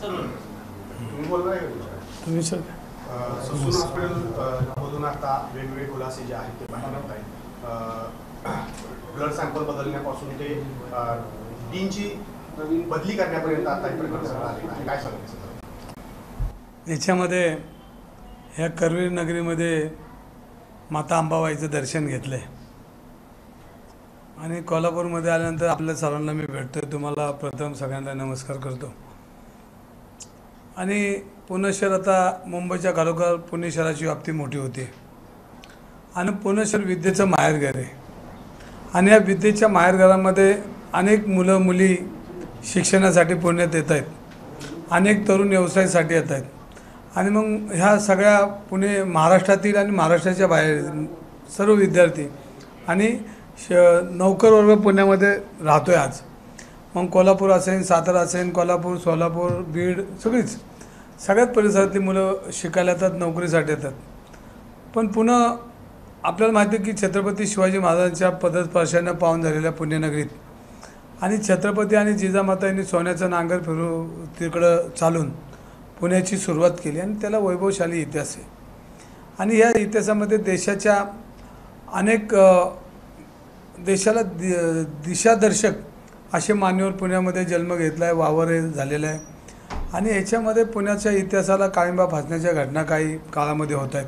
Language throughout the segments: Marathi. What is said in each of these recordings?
तुम्ही बोलणार आहे का? तुम्ही सर ससून हॉस्पिटल मधून आता वेगवेगळे खुलासे जे आहेत ते बाहेर येत आहेत. ब्लड सॅम्पल बदलण्यापासून ते डीनची बदली करण्यापर्यंत आता हे प्रकरण सगळं आलेलं आहे. काय सांगायचं याच्यामध्ये ह्या करवीर नगरीमध्ये माता अंबाबाईचं दर्शन घेतलं आहे आणि कोल्हापूरमध्ये आल्यानंतर आपल्या सर्वांना मी भेटतो. तुम्हाला प्रथम सगळ्यांना नमस्कार करतो. आणि पुणे शहर आता मुंबईच्या घरोघर पुणे शहराची व्याप्ती मोठी होती आणि पुणे शहर विद्येचं माहेरघर आहे आणि या विद्येच्या माहेरघरामध्ये अनेक मुलं मुली शिक्षणासाठी पुण्यात येत आहेत, अनेक तरुण व्यवसायासाठी येत आहेत आणि मग ह्या सगळ्या पुणे महाराष्ट्रातील आणि महाराष्ट्राच्या बाहेर सर्व विद्यार्थी आणि नोकर वर्ग पुण्यामध्ये राहतो आहे आज. मग कोल्हापूर असेल, सातारा असेल, कोल्हापूर, सोलापूर, बीड सगळ्याच परिसरातली मुलं शिकायला येतात, नोकरीसाठी येतात. पण पुन्हा आपल्याला माहिती आहे की छत्रपती शिवाजी महाराजांच्या पदस्पर्शाने पावन झालेल्या पुण्यनगरीत आणि छत्रपती आणि जिजामाता यांनी सोन्याचं नांगर फिरू तिकडं चालून पुण्याची सुरुवात केली आणि त्याला वैभवशाली इतिहास आहे. आणि ह्या इतिहासामध्ये देशाच्या अनेक देशाला दिशादर्शक असे मान्यवर पुण्यामध्ये जन्म घेतला आहे, वावर झालेला आहे आणि याच्यामध्ये पुण्याच्या इतिहासाला काळिंबा फासण्याच्या घटना काही काळामध्ये होत आहेत.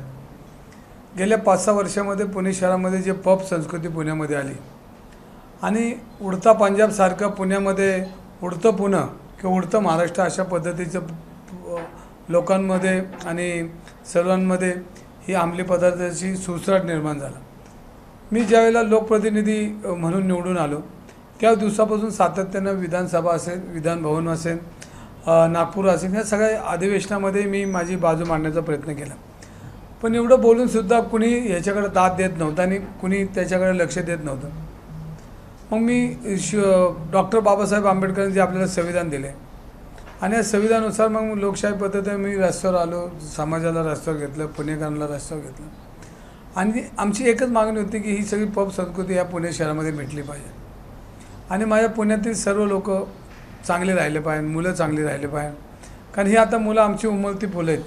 गेल्या 5-6 वर्षामध्ये पुणे शहरामध्ये जे पब संस्कृती पुण्यामध्ये आली आणि उडता पंजाबसारखं पुण्यामध्ये उडतं पुणं किंवा उडतं महाराष्ट्र अशा पद्धतीचं लोकांमध्ये आणि सर्वांमध्ये ही अंमली पदार्थाची सुसराट निर्माण झाला. मी ज्यावेळेला लोकप्रतिनिधी म्हणून निवडून आलो त्या दिवसापासून सातत्यानं विधानसभा असेल, विधानभवन असेल, नागपूर असेल, या सगळ्या अधिवेशनामध्ये मी माझी बाजू मांडण्याचा प्रयत्न केला. पण एवढं बोलूनसुद्धा कुणी ह्याच्याकडे दाद देत नव्हतं आणि कुणी त्याच्याकडे लक्ष देत नव्हतं. मग मी डॉक्टर बाबासाहेब आंबेडकरांनी जे आपल्याला संविधान दिले आणि या संविधानानुसार मग लोकशाही पद्धतीने मी रस्त्यावर आलो, समाजाला रस्त्यावर घेतलं, पुणेकरांना रस्त्यावर घेतलं आणि आमची एकच मागणी होती की ही सगळी पब संस्कृती या पुणे शहरामध्ये मिटली पाहिजे आणि माझ्या पुण्यातील सर्व लोक चांगले राहिले पाहिजे, मुलं चांगली राहिले पाहिजे. कारण ही आता मुलं आमची उमलती फुलं आहेत,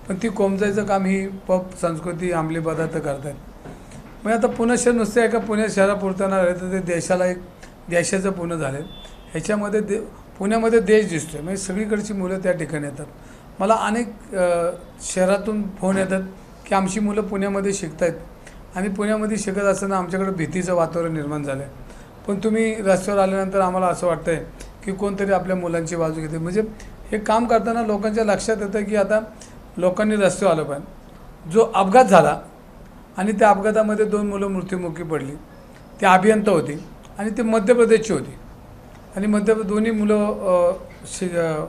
पण ती कोमजायचं काम ही पब संस्कृती अंमली पदार्थ करत आहेत. मग आता पुणे शहर नुसतं एका पुणे शहरापुरतं न राहिलं तर ते देशाला एक देशाचं पुणे झाले. ह्याच्यामध्ये पुण्यामध्ये देश दिसतो आहे, म्हणजे सगळीकडची मुलं त्या ठिकाणी येतात. मला अनेक शहरातून फोन येतात की आमची मुलं पुण्यामध्ये शिकत आहेत आणि पुण्यामध्ये शिकत असताना आमच्याकडे भीतीचं वातावरण निर्माण झालं आहे. पण तुम्ही रस्त्यावर आल्यानंतर आम्हाला असं वाटतं आहे की कोणतरी आपल्या मुलांची बाजू घेते. म्हणजे हे काम करताना लोकांच्या लक्षात येतं की आता लोकांनी रस्त्यावर आलं पाहिजे. जो अपघात झाला आणि त्या अपघातामध्ये 2 मुलं मृत्युमुखी पडली, ती अभियंता होती आणि ती मध्य प्रदेशची होती आणि दोन्ही मुलं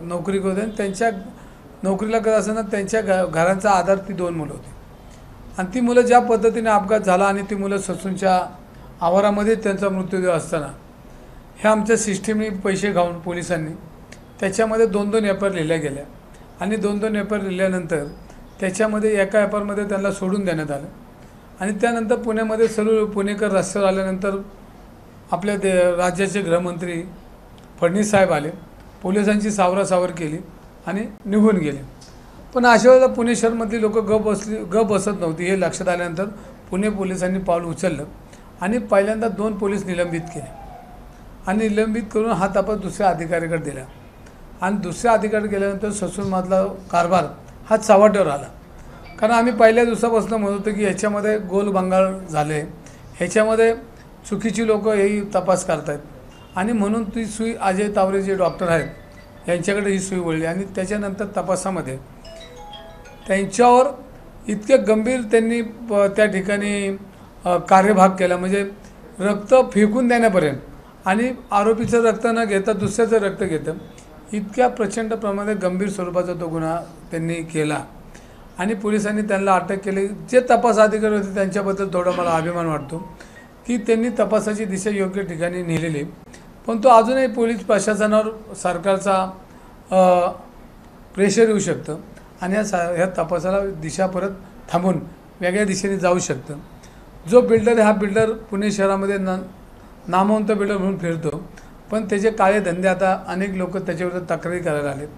नोकरी करत आणि त्यांच्या नोकरीला करत असताना त्यांच्या घरांचा आधार ती 2 मुलं होती आणि ती मुलं ज्या पद्धतीने अपघात झाला आणि ती मुलं ससूनच्या आवारामध्ये त्यांचा मृत्यूदेह असताना ह्या आमच्या सिस्टीमने पैसे खाऊन पोलिसांनी त्याच्यामध्ये 2-2 एफआर लिहिल्या गेल्या आणि 2-2 एफआर लिहिल्यानंतर त्याच्यामध्ये एका एफआरमध्ये त्यांना सोडून देण्यात आलं आणि त्यानंतर पुण्यामध्ये सर्व पुणेकर रस्त्यावर आल्यानंतर आपल्या राज्याचे गृहमंत्री फडणवीस साहेब आले, पोलिसांची सावरासावर केली आणि निघून गेले. पण अशा वेळेला पुणे शहरमधली लोक गप बसत नव्हती. हे लक्षात आल्यानंतर पुणे पोलिसांनी पाऊल उचललं आणि पहिल्यांदा 2 पोलीस निलंबित केले आणि निलंबित करून हा तपास दुसऱ्या अधिकाऱ्याकडे दिला आणि दुसऱ्या अधिकाऱ्याकडे गेल्यानंतर ससूनमधला कारभार हा चव्हाट्यावर आला. कारण आम्ही पहिल्या दिवसापासून म्हणत होतो की ह्याच्यामध्ये गोलबंगाळ झाले, ह्याच्यामध्ये चुकीची लोक हेही तपास करत आहेत आणि म्हणून ती सुई अजय तावरे जे डॉक्टर आहेत यांच्याकडे ही सुई वळली आणि त्याच्यानंतर तपासामध्ये त्यांच्यावर इतके गंभीर त्यांनी त्या ठिकाणी कार्यभाग केला. म्हणजे रक्त फेकून देण्यापर्यंत आणि आरोपीचं रक्त न घेता दुसऱ्याचं रक्त घेतं इतक्या प्रचंड प्रमाणात गंभीर स्वरूपाचा तो गुन्हा त्यांनी केला आणि पोलिसांनी त्यांना अटक केली. जे तपास अधिकारी होते त्यांच्याबद्दल थोडा मला अभिमान वाटतो की त्यांनी तपासाची दिशा योग्य ठिकाणी नेलेली. पण तो अजूनही पोलीस प्रशासनावर सरकारचा प्रेशर येऊ शकतं आणि ह्या तपासाला दिशा परत थांबून वेगळ्या दिशेने जाऊ शकतं. जो बिल्डर आहे हा बिल्डर पुणे शहरामध्ये नामवंत बिल्डर म्हणून फिरतो, पण त्याचे काळे धंदे आता अनेक लोक त्याच्याविरुद्ध तक्रारी करायला आलेत.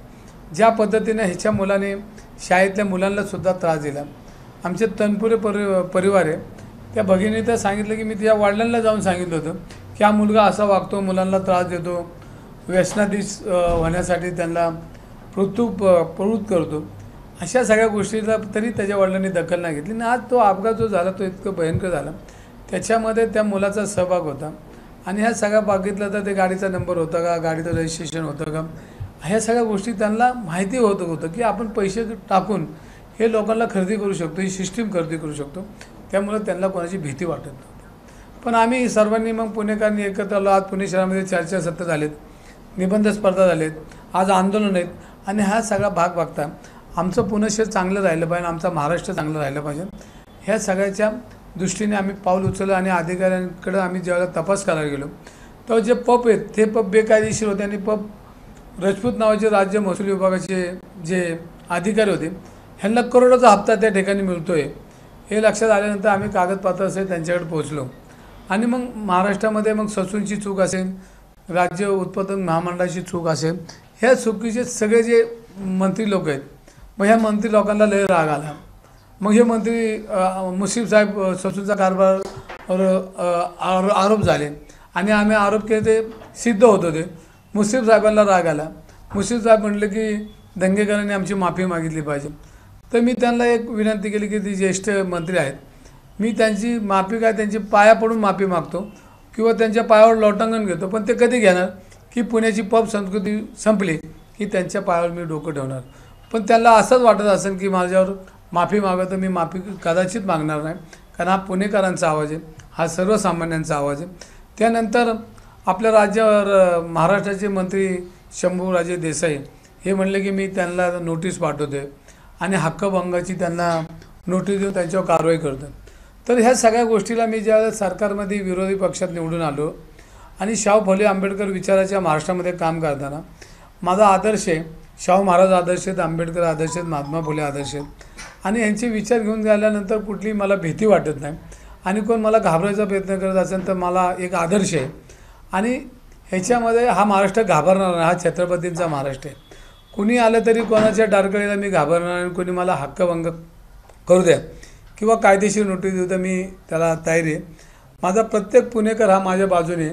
ज्या पद्धतीने ह्याच्या मुलाने शाळेतल्या मुलांना सुद्धा त्रास दिला. आमचे तनपुरे परिवार आहे, त्या भगिनी तर सांगितलं की मी तिच्या वडिलांना जाऊन सांगितलं होतं की हा मुलगा असा वागतो, मुलांना त्रास देतो, व्यसनाधीश होण्यासाठी त्यांना प्रवृत्त करतो. अशा सगळ्या गोष्टीला तरी त्याच्या वडिलांनी दखल नाही घेतली. आणि आज तो अपघात जो झाला तो इतकं भयंकर झाला, त्याच्यामध्ये त्या मुलाचा सहभाग होता. आणि ह्या सगळ्या बघितलं तर ते गाडीचा नंबर होता का, गाडीचं रजिस्ट्रेशन होतं का, ह्या सगळ्या गोष्टी त्यांना माहिती होतं की आपण पैसे टाकून हे लोकांना खरेदी करू शकतो, ही सिस्टीम खरेदी करू शकतो. त्यामुळे त्यांना कोणाची भीती वाटत नव्हती. पण आम्ही सर्वांनी मग पुणेकरांनी एकत्र आलो. आज पुणे शहरामध्ये चर्चासत्र झालेत, निबंध स्पर्धा झालेत, आज आंदोलन आहेत. आणि हा सगळा भाग बघता आमचं पुणे शहर चांगलं राहिलं पाहिजे, आमचा महाराष्ट्र चांगलं राहिलं पाहिजे, ह्या सगळ्याच्या दृष्टीने आम्ही पाऊल उचललं. आणि अधिकाऱ्यांकडे आम्ही ज्यावेळेला तपास करायला गेलो तर जे पब आहेत ते पब बेकायदेशीर होते. आणि पब राजपूत नावाचे राज्य महसूल विभागाचे जे अधिकारी होते, ह्यांना करोडोचा हप्ता त्या ठिकाणी मिळतो आहे हे लक्षात आल्यानंतर आम्ही कागदपत्र असेल त्यांच्याकडे पोहोचलो. आणि मग महाराष्ट्रामध्ये मग ससूनची चूक असेल, राज्य उत्पादन महामंडळाची चूक असेल, ह्या चुकीचे सगळे जे मंत्री लोक आहेत, मग ह्या मंत्री लोकांना लय राग आला. मग हे मंत्री मुश्रीफ साहेब ससूनचा कारभार आरोप झाले आणि आम्ही आरोप केले ते सिद्ध होत होते. मुश्रीफ साहेबांना राग आला. मुश्रीफ साहेब म्हटले की दंगेकरांनी आमची माफी मागितली पाहिजे. तर मी त्यांना एक विनंती केली की ती ज्येष्ठ मंत्री आहेत, मी त्यांची माफी काय त्यांची पाया पडून माफी मागतो किंवा त्यांच्या पायावर लोटांगण घेतो. पण ते कधी घेणार की पुण्याची पब संस्कृती संपली की त्यांच्या पायावर मी डोकं ठेवणार. पण त्यांना असंच वाटत असेल की माझ्यावर माफी मागं, तर मी माफी कदाचित मागणार नाही, कारण हा पुणेकरांचा आवाज आहे, हा सर्वसामान्यांचा आवाज आहे. त्यानंतर आपल्या राज्यावर महाराष्ट्राचे मंत्री शंभूराजे देसाई हे म्हणले की मी त्यांना नोटीस पाठवते आणि हक्कभंगाची त्यांना नोटीस देऊन त्यांच्यावर कारवाई करतो. तर ह्या सगळ्या गोष्टीला मी ज्या सरकारमध्ये विरोधी पक्षात निवडून आलो आणि शाहू फुले आंबेडकर विचाराच्या महाराष्ट्रामध्ये काम करताना माझा आदर्श आहे, शाहू महाराज आदर्श आहेत, आंबेडकर आदर्श आहेत, महात्मा फुले आदर्श आहेत. आणि यांचे विचार घेऊन गेल्यानंतर कुठली मला भीती वाटत नाही. आणि कोण मला घाबरायचा प्रयत्न करत असेल तर मला एक आदर्श आहे. आणि ह्याच्यामध्ये हा महाराष्ट्र घाबरणार नाही, हा छत्रपतींचा महाराष्ट्र आहे. कुणी आलं तरी कोणाच्या डारकळीला मी घाबरणार नाही. कोणी मला हक्कभंग करू द्या किंवा कायदेशीर नोटीस देऊ तर मी त्याला तयारी आहे. माझा प्रत्येक पुणेकर हा माझ्या बाजूने.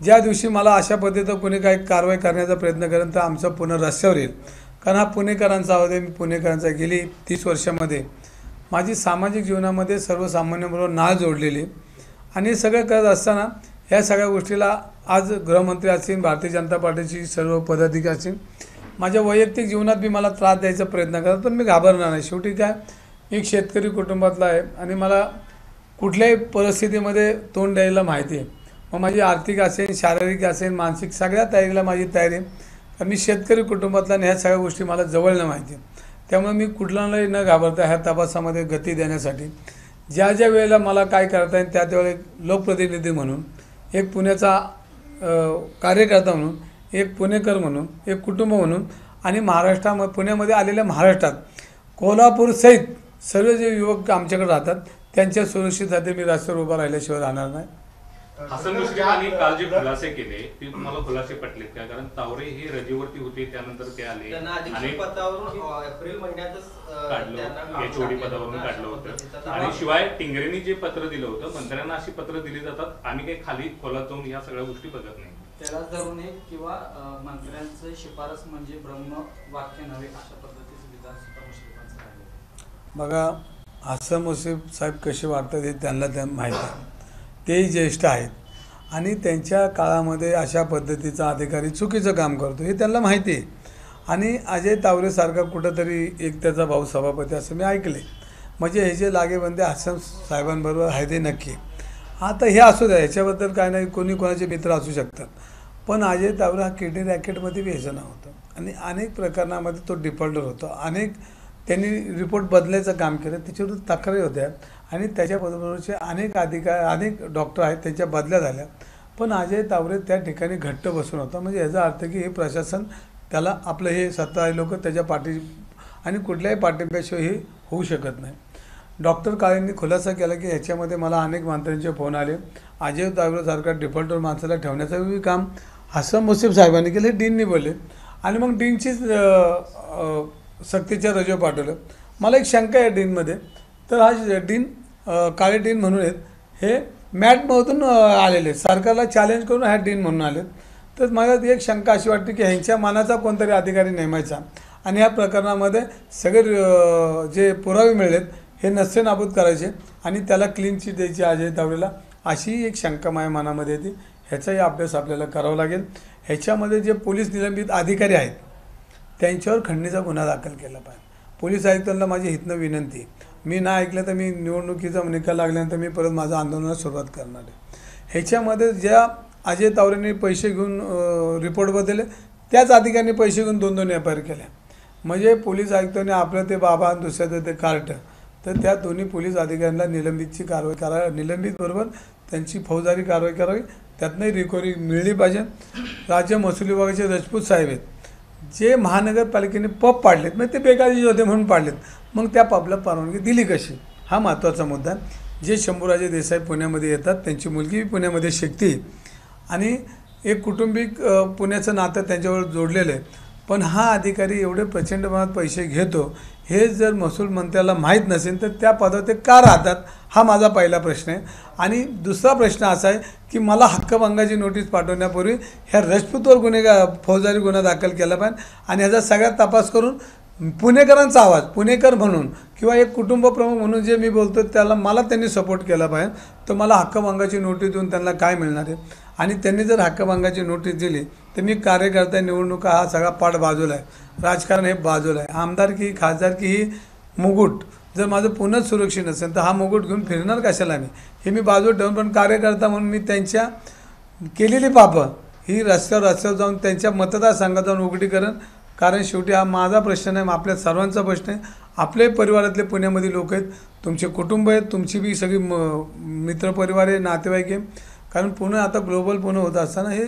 ज्या दिवशी मला अशा पद्धतीनं कोणी काही कारवाई करण्याचा प्रयत्न करेल तर आमचं पुणे रस्त्यावर येईल, कारण हा पुणेकरांचा आवाज आहे. मी पुणेकरांचा गेली 30 वर्षामध्ये माझी सामाजिक जीवनामध्ये सर्वसामान्यांबरोबर नाळ जोडलेली. आणि सगळं करत असताना ह्या सगळ्या गोष्टीला आज गृहमंत्री असतील, भारतीय जनता पार्टीची सर्व पदाधिकारी असतील, माझ्या वैयक्तिक जीवनात बी मला त्रास द्यायचा प्रयत्न करतात, पण मी घाबरणार नाही. शेवटी काय, एक शेतकरी कुटुंबातला आहे आणि मला कुठल्याही परिस्थितीमध्ये तोंड द्यायला माहिती आहे. मग माझी आर्थिक असेल, शारीरिक असेल, मानसिक सगळ्या तयारीला माझी तयारी आहे. कारण मी शेतकरी कुटुंबातला आणि ह्या सगळ्या गोष्टी मला जवळनं माहिती आहे. त्यामुळे मी कुठलाही न घाबरता ह्या तपासामध्ये गती देण्यासाठी ज्या ज्या वेळेला मला काय करता येईल त्या त्यावेळेला एक लोकप्रतिनिधी म्हणून, एक पुण्याचा कार्यकर्ता म्हणून, एक पुणेकर म्हणून, एक कुटुंब म्हणून आणि पुण्यामध्ये आलेल्या महाराष्ट्रात कोल्हापूरसहित सर्व जे युवक आमच्याकडे राहतात त्यांच्या सुरक्षेसाठी मी रस्त्यावर उभा राहिल्याशिवाय राहणार नाही. हसन मुश्रीफांनी काल जे खुलासे केले ते तुम्हाला खुलासे पटलेत का? कारण तावरे हे रजेवरती होते, त्यानंतर ते आले आणि एप्रिल महिन्यातच काढलं, एचओडी पदावरून काढलं होतं. आणि शिवाय टिंगरेंनी जे पत्र दिलं होतं, मंत्र्यांना अशी पत्र दिली जातात, आम्ही काही खाली खोलात जाऊन या सगळ्या गोष्टी बघत नाही. त्याला धरून किंवा मंत्र्यांचं शिफारस म्हणजे ब्रह्म वाक्य नव्हे अशा पद्धतीचं विधान सुद्धा मुश्रीफांचं राहिलं. बघा, हसन मुश्रीफ साहेब कसे वाटतात हे त्यांना माहीत आहे. तेही ज्येष्ठ आहेत आणि त्यांच्या काळामध्ये अशा पद्धतीचा अधिकारी चुकीचं काम करतो हे त्यांना माहिती आहे. आणि अजय तावरेसारखा कुठंतरी एक त्याचा भाऊ सभापती असं मी ऐकले. म्हणजे हे जे लागेबंदे हसन साहेबांबरोबर आहे ते नक्की. आता हे असू द्या, ह्याच्याबद्दल काय नाही, कोणी कोणाचे मित्र असू शकतात. पण अजय तावरे हा किडनी रॅकेटमध्ये बी ह्याचं नाव होतं आणि अनेक प्रकरणामध्ये तो डिफॉल्टर होतो. त्यांनी रिपोर्ट बदलायचं काम केलं, त्याच्यावर तक्रारी होत्या आणि त्याच्याबरोबरचे अनेक डॉक्टर आहेत त्यांच्या बदल्या झाल्या. पण अजय तावरे त्या ठिकाणी घट्ट बसून होता. म्हणजे याचा अर्थ की हे प्रशासन त्याला आपलं हे सत्ताधारी लोक त्याच्या पाठी आणि कुठल्याही पाठिंब्याशिवाय हे होऊ शकत नाही. डॉक्टर काळेंनी खुलासा केला की ह्याच्यामध्ये मला अनेक मंत्र्यांचे फोन आले. अजय तावरेसारखा डिफॉल्टर माणसाला ठेवण्याचं काम हसन मुश्रीफ साहेबांनी केलं, हे डीननी बोलले. आणि मग डीनचीच सक्तीच्या रजेवर पाठवलं. मला एक शंका आहे डीनमध्ये. तर हा डीन काळे डीन म्हणून आहेत, हे मॅटमधून आलेले आहेत, सरकारला चॅलेंज करून ह्या डीन म्हणून आलेत. तर मला ती एक शंका अशी वाटते की ह्यांच्या मनाचा कोणतरी अधिकारी नेमायचा आणि ह्या प्रकरणामध्ये सगळे जे पुरावे मिळलेत हे नसते नाबूद करायचे आणि त्याला क्लीन चिट द्यायची अजय तावरेला, अशी एक शंका माझ्या मनामध्ये येते. ह्याचाही अभ्यास आपल्याला करावा लागेल. ह्याच्यामध्ये जे पोलीस निलंबित अधिकारी आहेत त्यांच्यावर खंडणीचा गुन्हा दाखल केला पाहिजे. पोलीस आयुक्तांना माझी हितनं विनंती आहे, मी नाही ऐकलं तर मी निवडणुकीचा निकाल लागल्यानंतर मी परत माझं आंदोलनाला सुरुवात करणार आहे. ह्याच्यामध्ये ज्या अजय तावरेंनी पैसे घेऊन रिपोर्ट बदलले त्याच अधिकाऱ्यांनी पैसे घेऊन 2-2 एफ.आय.आर केल्या. म्हणजे पोलीस आयुक्तांनी आपलं ते बाबा आणि दुसऱ्याचं ते कार्ट, तर त्या दोन्ही पोलीस अधिकाऱ्यांना निलंबितची कारवाई करावी, निलंबितबरोबर त्यांची फौजदारी कारवाई करावी, त्यातनंही रिकव्हरी मिळली पाहिजे. राज्य महसूल विभागाचे राजपूत साहेब आहेत, जे महानगरपालिकेने पब पाडलेत, म्हणजे ते बेकायदेशीर होते म्हणून पाडलेत, मग त्या पबला परवानगी दिली कशी, हा महत्त्वाचा मुद्दा आहे. जे शंभूराजे देसाई पुण्यामध्ये येतात, त्यांची मुलगी पुण्यामध्ये शिकते आणि एक कुटुंबिक पुण्याचं नातं त्यांच्यावर जोडलेलं आहे. पण हा अधिकारी एवढे प्रचंड प्रमाणात पैसे घेतो हे जर महसूल मंत्र्याला माहीत नसेल तर त्या पदावर ते का राहतात, हा माझा पहिला प्रश्न आहे. आणि दुसरा प्रश्न असा आहे की मला हक्कभंगाची नोटीस पाठवण्यापूर्वी ह्या राजपूतवर फौजदारी गुन्हा दाखल केला पाहिजे आणि ह्याचा सगळ्यात तपास करून पुणेकरांचा आवाज, पुणेकर म्हणून किंवा एक कुटुंब प्रमुख म्हणून जे मी बोलतो त्याला मला त्यांनी सपोर्ट केला पाहिजे. तर मला हक्कभंगाची नोटीस देऊन त्यांना काय मिळणार आहे. आणि त्यांनी जर हक्कभंगाची नोटीस दिली तर मी कार्यकर्ता, निवडणुका हा सगळा पाठ बाजूला आहे, राजकारण हे बाजूला आहे. आमदारकी खासदारकी ही मुकुट जर माझं पुन्हाच सुरक्षित नसेल तर हा मुकुट घेऊन फिरणार कशाला मी, हे मी बाजूला ठेवून पण कार्यकर्ता म्हणून मी त्यांच्या केलेली पापं ही रस्त्यावर जाऊन त्यांच्या मतदारसंघात जाऊन उघडी करेन. कारण शेवटी हा माझा प्रश्न नाही, आपल्या सर्वांचा प्रश्न आहे. आपले परिवारातले पुण्यामध्ये लोक आहेत, तुमचे कुटुंब आहेत, तुमची बी सगळी मित्रपरिवार आहे, नातेवाईक आहे. कारण पुणे आता ग्लोबल पुणे होत असताना हे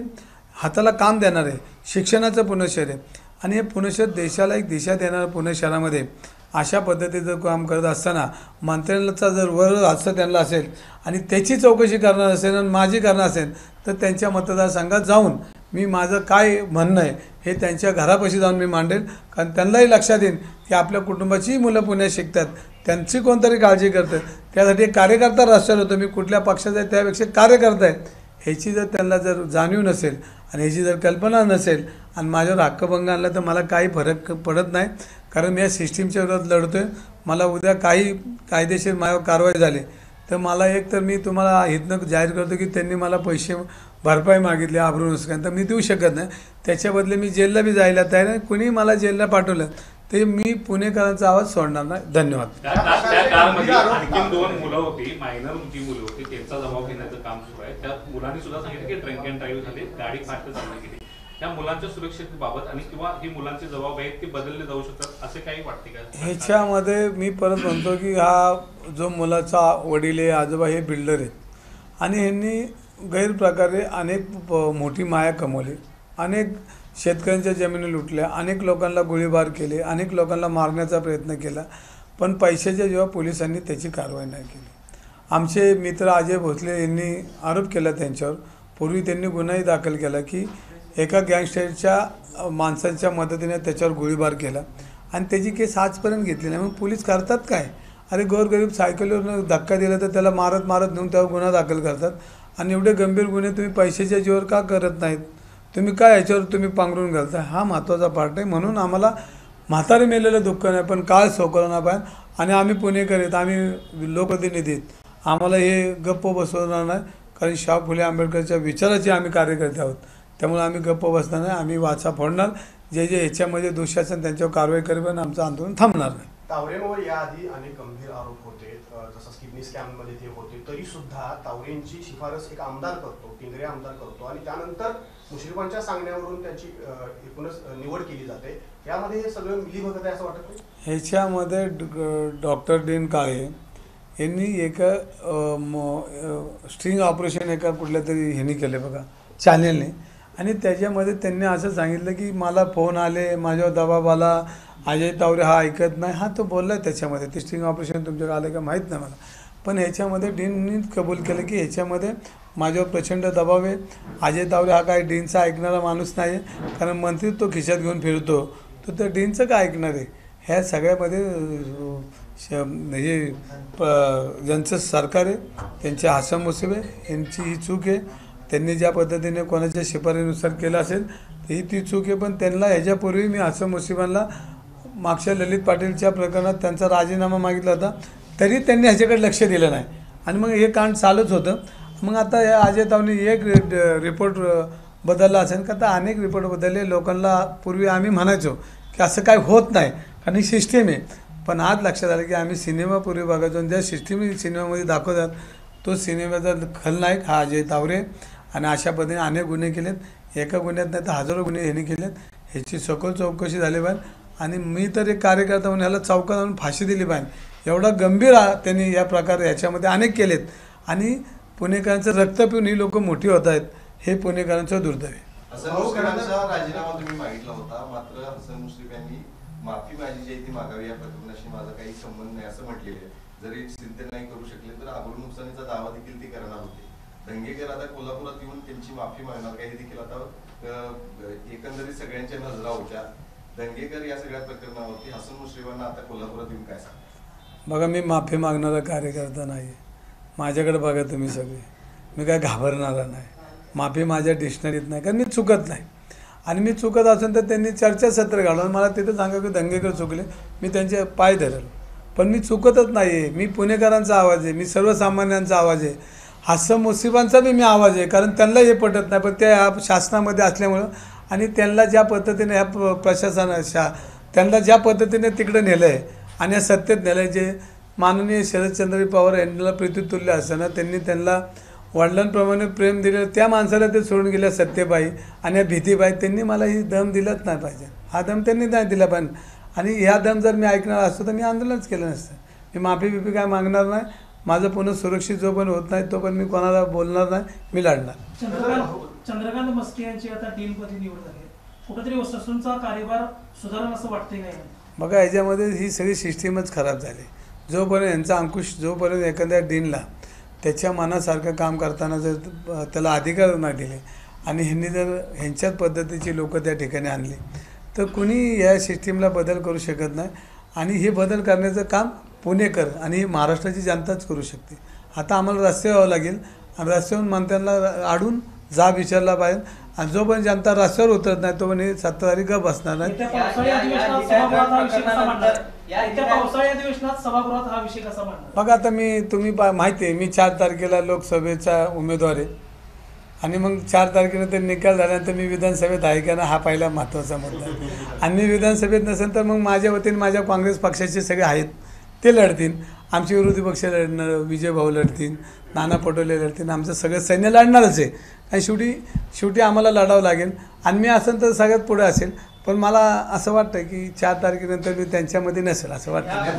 हाताला काम देणार आहे, शिक्षणाचं पुणे शहर आहे आणि हे पुणे शहर देशाला एक दिशा देणारं पुणे शहरामध्ये अशा पद्धतीचं काम करत असताना मंत्र्यांचा जर वर हास्य त्यांना असेल आणि त्याची चौकशी करणार असेल आणि माझी करणार असेल तर त्यांच्या मतदारसंघात जाऊन मी माझं काय म्हणणं आहे हे त्यांच्या घरापाशी जाऊन मी मांडेल. कारण त्यांनाही लक्षात येईल की आपल्या कुटुंबाचीही मुलं पुण्यात शिकतात, त्यांची कोणतरी काळजी करतात, त्यासाठी एक कार्यकर्ता रस्त्यावर होतो, मी कुठल्या पक्षाचा आहे त्यापेक्षा कार्यकर्ता आहे, ह्याची जर त्यांना जर जाणीव नसेल आणि ह्याची जर कल्पना नसेल आणि माझ्यावर हक्कभंग आणला तर मला काही फरक पडत नाही. कारण मी या सिस्टीमच्या विरोधात लढतो आहे. मला उद्या काही कायदेशीर माझ्यावर कारवाई झाली तर मला एक तर मी तुम्हाला इथनं जाहीर करतो की त्यांनी मला पैसे भरपाई मागितली आबरू नुकसान तर मी देऊ शकत नाही. त्याच्या बदले मी जेलला बी जायला तयार आहे. कुणी मला जेलला पाठवलं ते मी पुणेकरांचा आवाज सोडणार नाही. धन्यवाद. त्या काळामध्ये आणखी 2 मुलं होती, मायनर जी मुलं होती, त्यांचा जबाब घेण्याचं काम सुरू आहे. त्या मुलांनी सुद्धा सांगितलं की ड्रिंक अँड ड्राईव्ह झाले, गाडी फास्ट चालू केली. त्या मुलांच्या सुरक्षेबाबत आणि किंवा ही मुलांचे जबाब आहेत ते बदलले जाऊ शकतात असे काही वाटते का? ह्याच्यामध्ये मी परत म्हणतो की हा जो मुलाचा वडील आहे, आजोबा हे बिल्डर आहेत आणि ह्यांनी गैरप्रकारे अनेक मोठी माया कमवली, अनेक शेतकऱ्यांच्या जमिनी लुटल्या, अनेक लोकांना गोळीबार केले, अनेक लोकांना मारण्याचा प्रयत्न केला, पण पैशाच्या जेव्हा पोलिसांनी त्याची कारवाई नाही केली. आमचे मित्र अजय भोसले यांनी आरोप केला त्यांच्यावर. पूर्वी त्यांनी गुन्हाही दाखल केला की एका गँगस्टरच्या माणसांच्या मदतीने त्याच्यावर गोळीबार केला आणि त्याची केस आजपर्यंत घेतली नाही. मग पोलीस करतात काय? अरे गोरगरीब सायकलीवर धक्का दिला तर त्याला मारत नेऊन त्यावर गुन्हा दाखल करतात आणि एवढे गंभीर गुन्हे तुम्ही पैशाच्या जीवावर का करत नाहीत? तुम्ही काय याच्यावर तुम्ही पांघरून घालता? हा महत्त्वाचा पार्ट आहे. म्हणून आम्हाला म्हातारे मेलेलं दुःख नाही पण काळ सोकवला नाही पाहिजे. आणि आम्ही पुणेकर आहेत, आम्ही लोकप्रतिनिधी आहेत, आम्हाला हे गप्प बसवणार नाही. कारण शाहू फुले आंबेडकरच्या विचाराचे आम्ही कार्यकर्ते आहोत, त्यामुळे आम्ही गप्प बसणार नाही. आम्ही वाचा फोडणार, जे जे ह्याच्यामध्ये दोषी असेल त्यांच्यावर कारवाई करेल, आमचं आंदोलन थांबणार नाही. तावरेंवर याआधी अनेक गंभीर आरोप होते, जसं किडनी स्कॅममध्ये ते होते, तरी सुद्धा तावरेंची शिफारस एक आमदार करतो, टिंगरे आमदार करतो आणि त्यानंतर मुश्रीफांच्या सांगण्यावरून त्यांची एकूणच निवड केली जाते. यामध्ये हे सगळं मिलीभगत आहे असं वाटत नाही? ह्याच्यामध्ये डॉक्टर डीन काळे यांनी एका स्ट्रिंग ऑपरेशन एका कुठल्या तरी ह्यांनी केले बघा, चॅनेलने, आणि त्याच्यामध्ये त्यांनी असं सांगितलं की मला फोन आले, माझ्यावर दबाव आला, अजय तावरे हा ऐकत नाही. हा तो बोलला आहे त्याच्यामध्ये, ते स्ट्रिंग ऑपरेशन तुमच्याकडे आलं का माहीत नाही मला. पण ह्याच्यामध्ये डीननी कबूल केलं की ह्याच्यामध्ये माझ्यावर प्रचंड दबाव आहे. अजय तावरे हा काय डीनचा ऐकणारा माणूस नाही आहे, कारण मंत्री तो खिशात घेऊन फिरतो, तो त्या डीनचं काय ऐकणार आहे. ह्या सगळ्यामध्ये हे ज्यांचं सरकार आहे त्यांचे हसन मुश्रीफ यांची ही चूक आहे. त्यांनी ज्या पद्धतीने कोणाच्या शिफारशीनुसार केलं असेल ती चूक आहे. पण त्यांना ह्याच्यापूर्वी मी हसन मुश्रीफांना मागच्या ललित पाटीलच्या प्रकरणात त्यांचा राजीनामा मागितला होता, तरी त्यांनी ह्याच्याकडे लक्ष दिलं नाही आणि मग हे कांड चालूच होतं. मग आता या अजय तावने एक रिपोर्ट बदलला असेल का, तर अनेक रिपोर्ट बदलले. लोकांना पूर्वी आम्ही म्हणायचो की असं काय होत नाही कारण ही सिस्टीम आहे, पण आज लक्षात आलं की आम्ही सिनेमा पूर्वी बघायचो आणि ज्या सिस्टीम सिनेमामध्ये दाखवतात तो सिनेमाचा खलनायक हा अजय तावरे. आणि अशा पद्धतीने अनेक गुन्हे केलेत, एका गुन्ह्यात नाही तर हजारो गुन्हे ह्यांनी केलेत. ह्याची सखोल चौकशी झाली पाहिजे आणि मी तर एक कार्यकर्ता म्हणून ह्याला चौकात आणून फाशी दिली पाहिजे. एवढा गंभीर त्यांनी या प्रकारे याच्यामध्ये अनेक केलेत आणि पुणेकरांचं रक्त पिऊन ही लोक मोठी होत आहेत, हे पुणेकरांचं दुर्दैव आहे. हसन मुश्रीफांचा राजीनामा तुम्ही मागितला होता, मात्र हसन मुश्रीफ यांनी माफी माझी जी आहे ती मागावी, या प्रकरणाशी माझा काही संबंध नाही असं म्हटलेलं आहे. जरी सिद्ध नाही करू शकले तर आबरू नुकसानीचा दावा देखील ते करणार होते. दंगेकर आता कोल्हापुरात येऊन त्यांची माफी मागणार काही देखील आता एकंदरीत सगळ्यांच्या नजरा होत्या. दंगेकर या सगळ्या प्रकरणावरती हसन मुश्रीफांना आता कोल्हापुरात येऊन काय सांगा. बघा, मी माफी मागणारा कार्यकर्ता नाही. माझ्याकडे बघा तुम्ही सगळे, मी काय घाबरणारा नाही. माफी माझ्या डिक्शनरीत नाही, कारण मी चुकत नाही. आणि मी चुकत असेल तर त्यांनी चर्चासत्र घालून मला तिथं सांगा की दंगेकर चुकले, मी त्यांचे पाय धरेल. पण मी चुकतच नाही आहे. मी पुणेकरांचा आवाज आहे, मी सर्वसामान्यांचा आवाज आहे, हसन मुश्रीफांचा बी मी आवाज आहे. कारण त्यांना हे पटत नाही, पण त्या ह्या शासनामध्ये असल्यामुळं आणि त्यांना ज्या पद्धतीने ह्या त्यांना ज्या पद्धतीने तिकडं नेलं आहे आणि या सत्तेत नेलं आहे, जे माननीय शरदचंद्र पवार यांना प्रीतितुल्य असताना त्यांनी त्यांना वडिलांप्रमाणे प्रेम दिलं, त्या माणसाला ते सोडून गेल्या सत्यबाई आणि या भीतीबाई. त्यांनी मला ही दम दिलाच नाही पाहिजे, हा दम त्यांनी नाही दिला पाहिजे. आणि ह्या दम जर मी ऐकणार असतो तर मी आंदोलनच केलं नसतं. मी माफी बिफी काय मागणार नाही. माझं पुन्हा सुरक्षित जो पण होत नाही तो पण मी कोणाला बोलणार नाही, मी लढणार. चंद्रकांत मस्के यांची आता डीनपदी निवड झाली, कुठेतरी ससूनचा कार्यभार सुधारण असं वाटतंय काय? बघा, याच्यामध्ये ही सगळी सिस्टीमच खराब झाली. जोपर्यंत यांचा अंकुश जोपर्यंत एखाद्या डीनला त्याच्या मनासारखं काम करताना जर त्याला अधिकार नाही दिले आणि ह्यांनी जर ह्यांच्याच पद्धतीची लोकं त्या ठिकाणी आणली तर कुणी या सिस्टीमला बदल करू शकत नाही. आणि हे बदल करण्याचं काम पुणेकर आणि महाराष्ट्राची जनताच करू शकते. आता आम्हाला रस्त्यावर यावं लागेल आणि रस्त्यावरून मंत्र्यांना आडून जाब विचारला पाहिजे. आणि जो पण जनता रस्त्यावर उतरत नाही तो पण हे सत्ताधारी गप बसणार नाही. बघा, आता तुम्ही माहिती आहे मी 4 तारखेला लोकसभेचा उमेदवार आहे आणि मग 4 तारखेनंतर निकाल झाल्यानंतर मी विधानसभेत आहे का ना, हा पहिला महत्त्वाचा मुद्दा आहे. आणि मी विधानसभेत नसेल तर मग माझ्या वतीने माझ्या काँग्रेस पक्षाचे सगळे आहेत ते लढतील, आमचे विरोधी पक्ष लढणार, विजय भाऊ लढतील, नाना पटोले लढतील, आमचं सगळं सैन्य लढणारच आहे. आणि शेवटी आम्हाला लढावं लागेल आणि मी असेल तर सगळ्यात पुढे असेल. पण मला असं वाटतं की 4 तारखेनंतर मी त्यांच्यामध्ये नसेल असं वाटतं.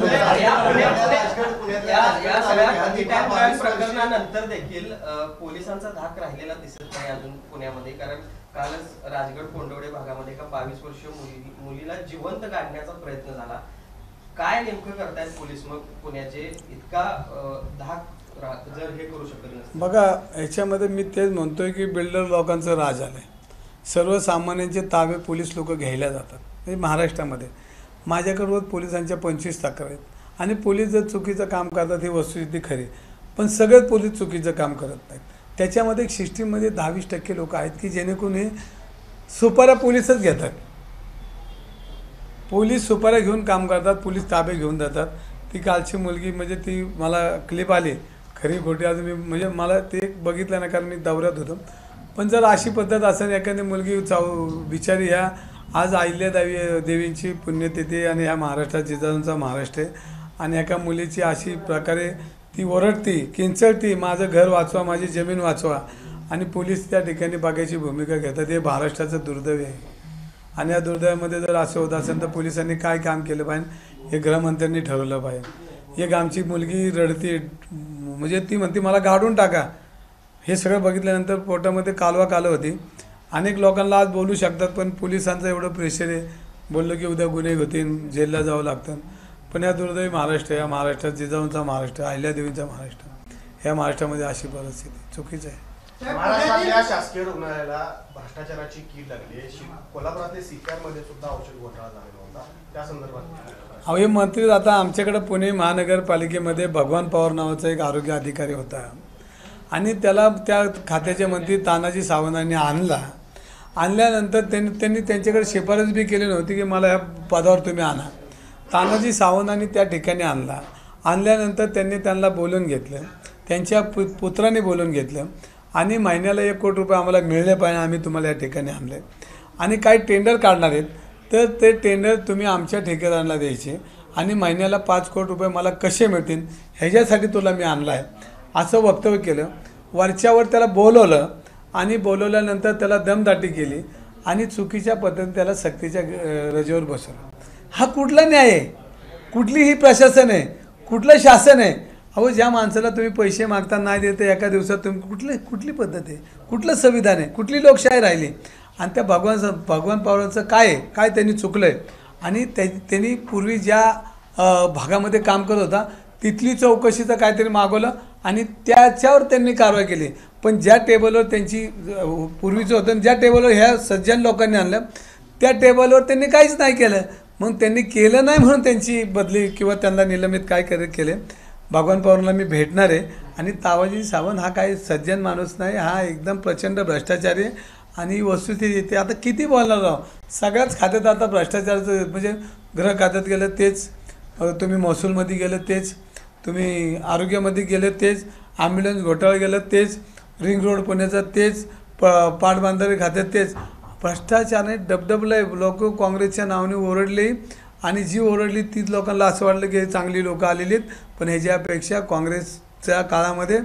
प्रकरणानंतर देखील पोलिसांचा धाक राहिलेला दिसत नाही अजून पुण्यामध्ये. कारण कालच राजगड कोंडवडे भागामध्ये एका 22 वर्षीय मुलीला जिवंत काढण्याचा प्रयत्न झाला. काय नेमकं करतायत पोलीस मग पुण्याचे, इतका धाक जर हे करू शकत नसतं? बघा, ह्याच्यामध्ये मी तेच म्हणतोय की बिल्डर लोकांचं राज आलं आहे. सर्वसामान्यांचे ताबे पोलीस लोक घ्यायला जातात. म्हणजे महाराष्ट्रामध्ये माझ्याकडे रोज पोलिसांच्या 25 तक्रारी आहेत आणि पोलीस जर चुकीचं काम करतात ही वस्तुस्थिती खरी, पण सगळेच पोलीस चुकीचं काम करत नाहीत. त्याच्यामध्ये एक सिस्टीममध्ये 10-20% लोक आहेत की जेणेकरून हे सुपाऱ्या पोलीसच घेतात. पोलीस सुपाऱ्या घेऊन काम करतात, पोलीस ताबे घेऊन जातात. ती कालची मुलगी म्हणजे ती मला क्लिप आली, खरी खोटी आज मी म्हणजे मला ते बघितलं ना, कारण मी दौऱ्यात होतो. पण जर अशी पद्धत असेल, एखादी मुलगी बिचारी ह्या आज अहिल्यादेवी देवींची पुण्यतिथी आणि ह्या महाराष्ट्रात जिजाऊंचा महाराष्ट्र आहे आणि एका मुलीची अशी प्रकारे ती ओरडती, किंचळती, माझं घर वाचवा, माझी जमीन वाचवा आणि पोलीस त्या ठिकाणी बघायची भूमिका घेतात. हे महाराष्ट्राचं दुर्दैव आहे. आणि या दुर्दैवामध्ये जर असं होत असेल तर पोलिसांनी काय काम केलं पाहिजे हे गृहमंत्र्यांनी ठरवलं पाहिजे. एक आमची मुलगी रडती, म्हणजे ती म्हणते मला गाडून टाका. हे सगळं बघितल्यानंतर पोटामध्ये कालवा होती. अनेक लोकांना आज बोलू शकतात पण पोलिसांचं एवढं प्रेशर आहे, बोललं की उद्या गुन्हे होतील, जेलला जावं लागतं. पण या दुर्दैवी महाराष्ट्र, या महाराष्ट्रात जिजाऊंचा महाराष्ट्र, अहिल्यादेवींचा महाराष्ट्र, ह्या महाराष्ट्रामध्ये अशी परिस्थिती चुकीचं आहे. महाराष्ट्रातल्या शासकीय रुग्णालयाला भ्रष्टाचाराची कीड लागली आहे. कोल्हापुरातले CPR मध्ये सुद्धा औषध घोटाळा झालेला होता, त्या संदर्भात अहो हे मंत्री आता आमच्याकडे पुणे महानगरपालिकेमध्ये भगवान पवार नावाचा एक आरोग्य अधिकारी होता आणि त्याला त्या खात्याचे मंत्री तानाजी सावंतांनी आणल्यानंतर त्यांनी त्यांच्याकडे शिफारस बी केली नव्हती की मला ह्या पदावर तुम्ही आणा. तानाजी सावंतांनी त्या ठिकाणी आणल्यानंतर त्यांना बोलून घेतलं, त्यांच्या पुत्राने बोलून घेतलं आणि महिन्याला 1 कोटी रुपये आम्हाला मिळले पाहिजे, आम्ही तुम्हाला या ठिकाणी आणले आणि काही टेंडर काढणार आहेत तर ते टेंडर तुम्ही आमच्या ठेकेदारांना द्यायचे आणि महिन्याला 5 कोटी रुपये मला कसे मिळतील ह्याच्यासाठी तुला मी आणला आहे असं वक्तव्य केलं. वरच्यावर त्याला बोलवलं आणि बोलवल्यानंतर त्याला दमदाटी केली आणि चुकीच्या पद्धतीने त्याला सक्तीच्या रजेवर बसवलं. हा कुठला न्याय आहे? कुठली ही प्रशासन आहे? कुठलं शासन आहे? अहो ज्या माणसाला तुम्ही पैसे मागता नाही देते एका दिवसात तुम्ही कुठली पद्धत आहे? कुठलं संविधान आहे? कुठली लोकशाही राहिली? आणि त्या भगवान पवारांचं काय त्यांनी चुकलं आहे आणि त्यांनी पूर्वी ज्या भागामध्ये काम करत होता तिथली चौकशीचं काहीतरी मागवलं आणि त्याच्यावर त्यांनी कारवाई केली. पण ज्या टेबलवर त्यांची पूर्वीचं होतं ज्या टेबलवर ह्या सज्जन लोकांनी आणलं त्या टेबलवर त्यांनी काहीच नाही केलं. मग त्यांनी केलं नाही म्हणून त्यांची बदली किंवा त्यांना निलंबित काय केले. भगवान पवारांना मी भेटणार आहे आणि तानाजी सावंत हा काही सज्जन माणूस नाही, हा एकदम प्रचंड भ्रष्टाचारी आहे आणि वस्तुस्थिती येते. आता किती बोलणार राव? सगळ्याच खात्यात आता भ्रष्टाचाराचं म्हणजे गृह खात्यात गेलं तेच, तुम्ही महसूलमध्ये गेलं तेच, तुम्ही आरोग्यामध्ये गेलं तेच, ॲम्ब्युलन्स घोटाळा गेलं तेच, रिंग रोड पुण्याचं तेच, पाटबंधारे खात्यात तेच. भ्रष्टाचाराने डबडबलं आहे. लोक काँग्रेसच्या नावाने ओरडले आणि जी ओरडली तीच लोकांना असं वाटलं की चांगली लोकं आलेली आहेत. पण ह्याच्यापेक्षा काँग्रेसच्या काळामध्ये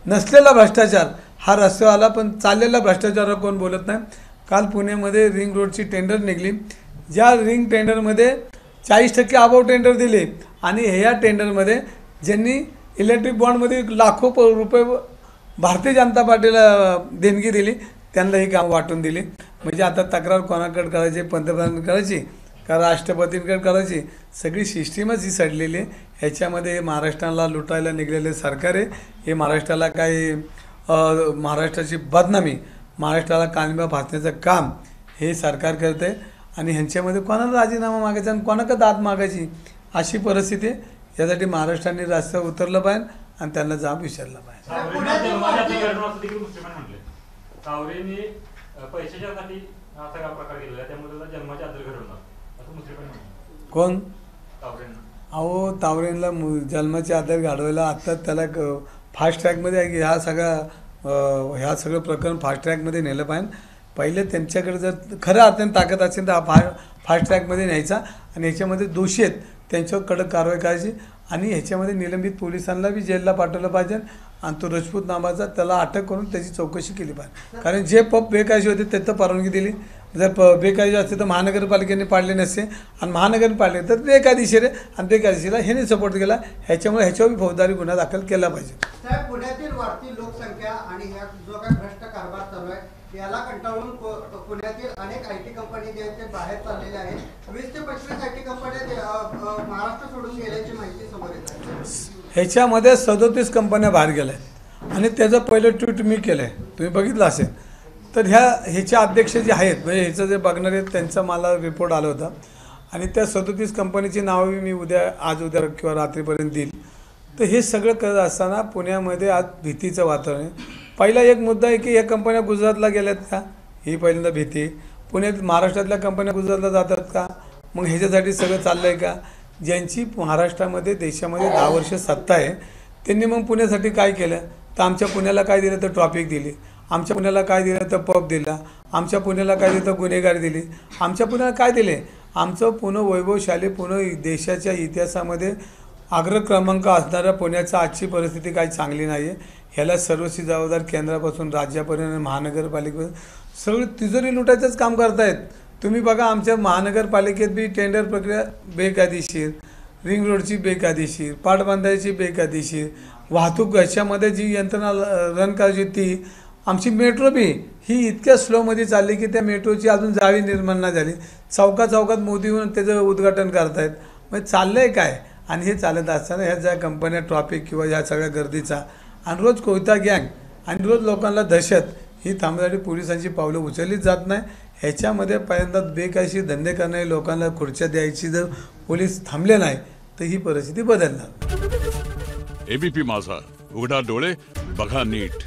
नसलेला भ्रष्टाचार हा रस्त्यावर आला, पण चाललेला भ्रष्टाचारावर कोण बोलत नाही. काल पुण्यामध्ये रिंग रोडची टेंडर निघली, ज्या रिंग टेंडरमध्ये 40% अबाव टेंडर दिले आणि ह्या टेंडरमध्ये ज्यांनी इलेक्ट्रिक बॉन्डमध्ये लाखो रुपये भारतीय जनता पार्टीला देणगी दिली त्यांना ही काम वाटून दिली. म्हणजे आता तक्रार कोणाकडे करायची? पंतप्रधानांकडे करायची का राष्ट्रपतींकडे करायची? सगळी सिस्टीमच ही सडलेली आहे. ह्याच्यामध्ये महाराष्ट्राला लुटायला निघलेले सरकार आहे. हे महाराष्ट्राला काही महाराष्ट्राची बदनामी, महाराष्ट्राला कानबा फासण्याचं काम हे सरकार करतं आहे आणि ह्यांच्यामध्ये कोणाला राजीनामा मागायचा आणि कोणाकडे दाद मागायची अशी परिस्थिती आहे. यासाठी महाराष्ट्राने रस्त्यावर उतरलं पाहिजे आणि त्यांना जाब विचारला पाहिजे. कोण? अहो तावरेंना जन्माचे आधार घडवायला आत्ता त्याला फास्ट ट्रॅकमध्ये ह्या सगळं प्रकरण फास्ट ट्रॅकमध्ये नेलं पाहिजे. पहिले त्यांच्याकडे जर खरं अर्थाने ताकद असेल तर हा फास्ट ट्रॅकमध्ये न्यायचा आणि ह्याच्यामध्ये दोषी आहेत त्यांच्यावर कडक कारवाई करायची आणि ह्याच्यामध्ये निलंबित पोलिसांना बी जेलला पाठवलं पाहिजे आणि तो राजपूत नावाचा त्याला अटक करून त्याची चौकशी केली पाहिजे. कारण जे पब बेकायदेशीर होते त्याचं परवानगी दिली. जर बेकायदेशीर असते तर महानगरपालिकेने पाडले नसते आणि महानगरने पाडले तर बेकायदेशीर आहे आणि बेकायदेशीरला ह्याने सपोर्ट केला. ह्याच्यामुळे ह्याच्यावर फौजदारी गुन्हा दाखल केला पाहिजे. साहेब पुण्यातील वाढती लोकसंख्या आणि ह्या जो काही भ्रष्ट कारभार चालू आहे याला कंटाळून पुण्यातील अनेक IT कंपनी जे आहेत ते बाहेर चाललेले आहेत. 20 ते 25 IT कंपन्या महाराष्ट्र सोडून गेल्याची माहिती समोर येत आहे. ह्याच्यामध्ये 37 कंपन्या बाहेर गेल्या आहेत आणि त्याचं पहिलं ट्विट मी केलं आहे, तुम्ही बघितलं असेल. तर ह्याच्या अध्यक्ष जे आहेत म्हणजे ह्याचं जे बघणारे आहेत त्यांचा मला रिपोर्ट आला होता आणि त्या 37 कंपनीची नावं मी आज उद्या किंवा रात्रीपर्यंत देईल. तर हे सगळं करत असताना पुण्यामध्ये आज भीतीचं वातावरण आहे. पहिला एक मुद्दा आहे की या कंपन्या गुजरातला गेल्यात का, ही पहिल्यांदा भीती. पुण्यात महाराष्ट्रातल्या कंपन्या गुजरातला जातात का, मग ह्याच्यासाठी सगळं चाललं आहे का? ज्यांची महाराष्ट्रामध्ये देशामध्ये 10 वर्ष सत्ता आहे त्यांनी मग पुण्यासाठी काय केलं? तर आमच्या पुण्याला काय दिलं तर ट्रॉफिक दिली, आमच्या पुण्याला काय दिलं तर पब दिला, आमच्या पुण्याला काय दिलं तर गुन्हेगारी दिली, आमच्या पुण्याला काय दिले? आमचं पुणे वैभवशाली पुणे देशाच्या इतिहासामध्ये अग्रक्रमांक असणाऱ्या पुण्याचा आजची परिस्थिती काही चांगली नाही आहे. ह्याला सर्वस्वी जबाबदार केंद्रापासून राज्यापर्यंत महानगरपालिकेपर्यंत सगळी तिजोरी लुटायचंच काम करतायत. तुम्ही बघा आमच्या महानगरपालिकेत बी टेंडर प्रक्रिया बेकायदेशीर, रिंग रोडची बेकायदेशीर, पाटबंधाऱ्याची बेकायदेशीर, वाहतूक याच्यामध्ये जी यंत्रणा रन करायची ती. आमची मेट्रो बी ही इतक्या स्लोमध्ये चालली की त्या मेट्रोची अजून जाळी निर्माण नाही झाली. चौकात मोदी येऊन त्याचं उद्घाटन करतायत. म्हणजे चाललं आहे काय? आणि हे चालत असताना ह्या ज्या कंपन्या ट्रॉफिक किंवा ह्या सगळ्या गर्दीचा आणि रोज कोयता गँग आणि रोज लोकांना दहशत ही थांबण्यासाठी पोलिसांची पावलं उचललीच जात नाही. ह्याच्यामध्ये पहिल्यांदा बेकायदेशीर धंदे करणारे लोकांना खुर्च्या द्यायची जर पोलीस थांबले नाही तर ही परिस्थिती बदलणार. एबीपी माझा, उघडा डोळे बघा नीट.